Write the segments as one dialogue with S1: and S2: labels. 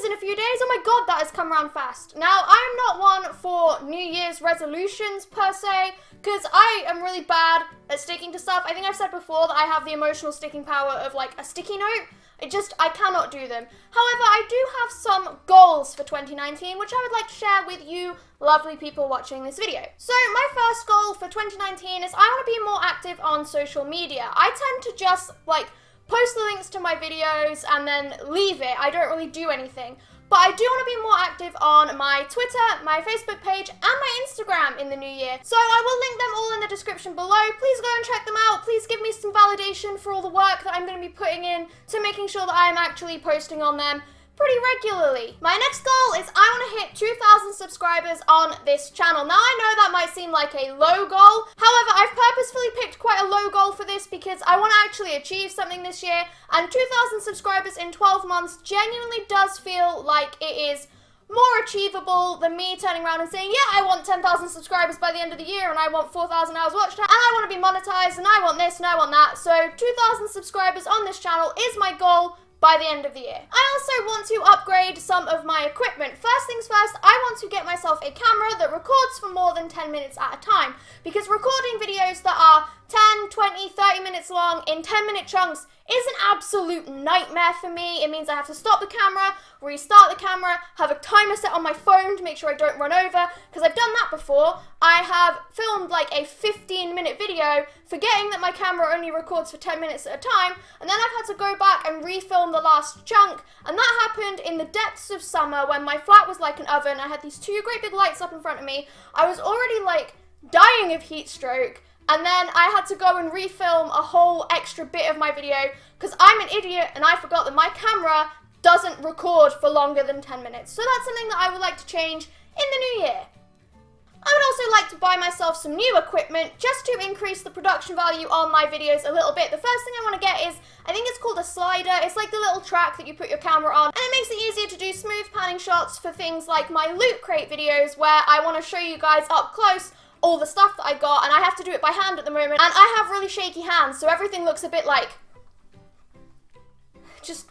S1: is in a few days. Oh my god, that has come around fast. Now, I am not one for New Year's resolutions per se, because I am really bad at sticking to stuff. I think I've said before that I have the emotional sticking power of like a sticky note. I cannot do them. However, I do have some goals for 2019, which I would like to share with you lovely people watching this video. So my first goal for 2019 is I want to be more active on social media. I tend to just like post the links to my videos and then leave it. I don't really do anything. But I do want to be more active on my Twitter, my Facebook page, and my Instagram in the new year. So I will link them all in the description below. Please go and check them out. Please give me some validation for all the work that I'm going to be putting in to making sure that I am actually posting on them pretty regularly. My next goal is I want to hit 2,000 subscribers on this channel. Now I know that might seem like a low goal. However, I've purposefully picked quite a low goal for this because I want to actually achieve something this year, and 2,000 subscribers in 12 months genuinely does feel like it is more achievable than me turning around and saying, yeah, I want 10,000 subscribers by the end of the year, and I want 4,000 hours watch time, and I want to be monetized, and I want this, and I want that. So 2,000 subscribers on this channel is my goal by the end of the year. I also want to upgrade some of my equipment. First things first, I want to get myself a camera that records for more than 10 minutes at a time, because recording videos that are 10, 20, 30 minutes long in 10-minute chunks is an absolute nightmare for me. It means I have to stop the camera, restart the camera, have a timer set on my phone to make sure I don't run over, because I've done that before. I have filmed like a 15-minute video, forgetting that my camera only records for 10 minutes at a time, and then I've had to go back and refilm the last chunk, and that happened in the depths of summer when my flat was like an oven. I had these two great big lights up in front of me. I was already like dying of heat stroke, and then I had to go and refilm a whole extra bit of my video because I'm an idiot and I forgot that my camera doesn't record for longer than 10 minutes. So that's something that I would like to change in the new year. I would also like to buy myself some new equipment just to increase the production value on my videos a little bit. The first thing I want to get is, I think it's called a slider. It's like the little track that you put your camera on, and it makes it easier to do smooth panning shots for things like my Loot Crate videos, where I want to show you guys up close all the stuff that I got, and I have to do it by hand at the moment, and I have really shaky hands, so everything looks a bit like just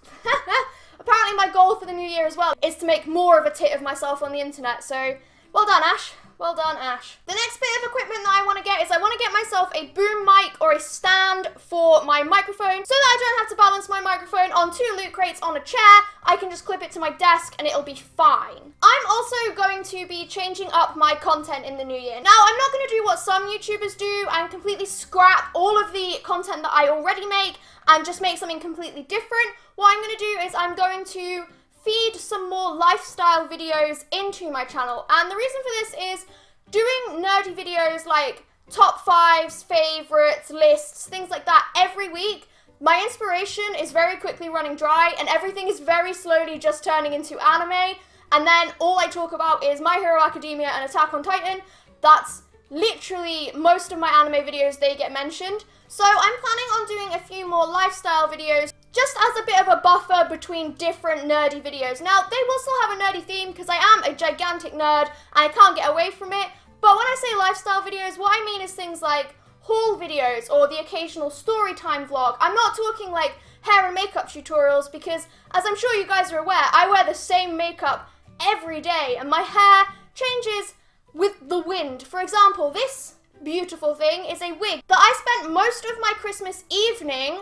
S1: apparently my goal for the new year as well is to make more of a tit of myself on the internet, so well done, Ash. Well done, Ash. The next bit of equipment that I want to get is I want to get myself a boom mic or a stand for my microphone so that I don't have to balance my microphone on two Loot Crates on a chair. I can just clip it to my desk and it'll be fine. I'm also going to be changing up my content in the new year. Now, I'm not going to do what some YouTubers do and completely scrap all of the content that I already make and just make something completely different. What I'm going to do is I'm going to feed some more lifestyle videos into my channel, and the reason for this is doing nerdy videos like top fives, favorites, lists, things like that every week. My inspiration is very quickly running dry and everything is very slowly just turning into anime, and then all I talk about is My Hero Academia and Attack on Titan. That's literally most of my anime videos, they get mentioned. So I'm planning on doing a few more lifestyle videos just as a bit of a buffer between different nerdy videos. Now, they will still have a nerdy theme because I am a gigantic nerd and I can't get away from it. But when I say lifestyle videos, what I mean is things like haul videos or the occasional story time vlog. I'm not talking like hair and makeup tutorials because, as I'm sure you guys are aware, I wear the same makeup every day and my hair changes with the wind. For example, this beautiful thing is a wig that I spent most of my Christmas evening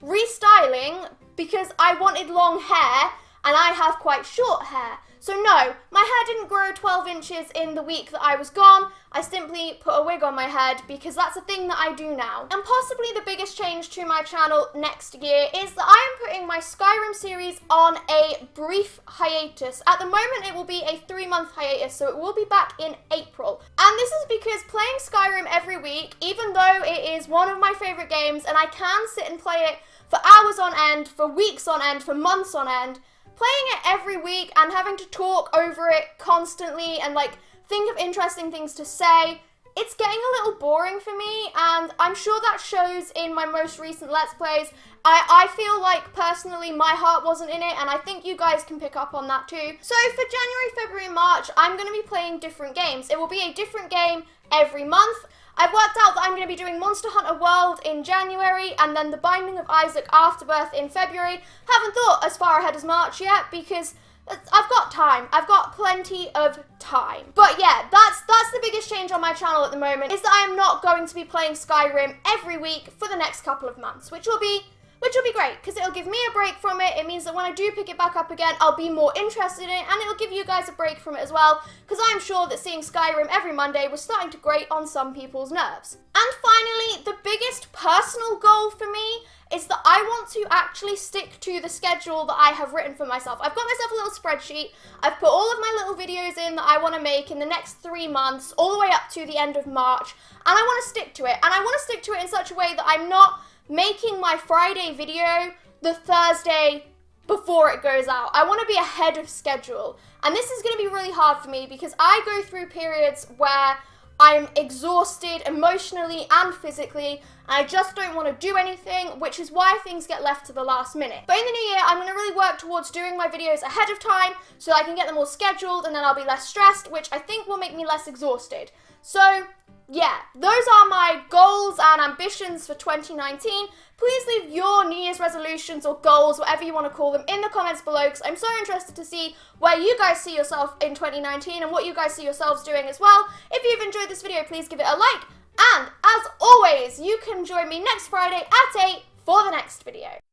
S1: restyling because I wanted long hair and I have quite short hair. So no, my hair didn't grow 12 inches in the week that I was gone. I simply put a wig on my head because that's a thing that I do now. And possibly the biggest change to my channel next year is that I am putting my Skyrim series on a brief hiatus. At the moment it will be a 3-month hiatus, so it will be back in April. And this is because playing Skyrim every week, even though it is one of my favorite games and I can sit and play it for hours on end, for weeks on end, for months on end, playing it every week and having to talk over it constantly and like think of interesting things to say, it's getting a little boring for me, and I'm sure that shows in my most recent Let's Plays. I feel like personally my heart wasn't in it, and I think you guys can pick up on that too. So for January, February, March, I'm going to be playing different games. It will be a different game every month. I've worked out that I'm going to be doing Monster Hunter World in January and then The Binding of Isaac Afterbirth in February. Haven't thought as far ahead as March yet because I've got time. I've got plenty of time. But yeah, that's the biggest change on my channel at the moment, is that I am not going to be playing Skyrim every week for the next couple of months, which will be great, because it'll give me a break from it. It means that when I do pick it back up again, I'll be more interested in it, and it'll give you guys a break from it as well, because I'm sure that seeing Skyrim every Monday was starting to grate on some people's nerves. And finally, the biggest personal goal for me is that I want to actually stick to the schedule that I have written for myself. I've got myself a little spreadsheet. I've put all of my little videos in that I want to make in the next 3 months, all the way up to the end of March, and I want to stick to it. And I want to stick to it in such a way that I'm not making my Friday video the Thursday before it goes out. I want to be ahead of schedule. And this is going to be really hard for me, because I go through periods where I'm exhausted emotionally and physically, and I just don't want to do anything, which is why things get left to the last minute. But in the new year, I'm going to really work towards doing my videos ahead of time so I can get them all scheduled, and then I'll be less stressed, which I think will make me less exhausted. So yeah, those are my goals and ambitions for 2019. Please leave your New Year's resolutions or goals, whatever you want to call them, in the comments below, because I'm so interested to see where you guys see yourself in 2019 and what you guys see yourselves doing as well. If you've enjoyed this video, please give it a like. And as always, you can join me next Friday at 8 for the next video.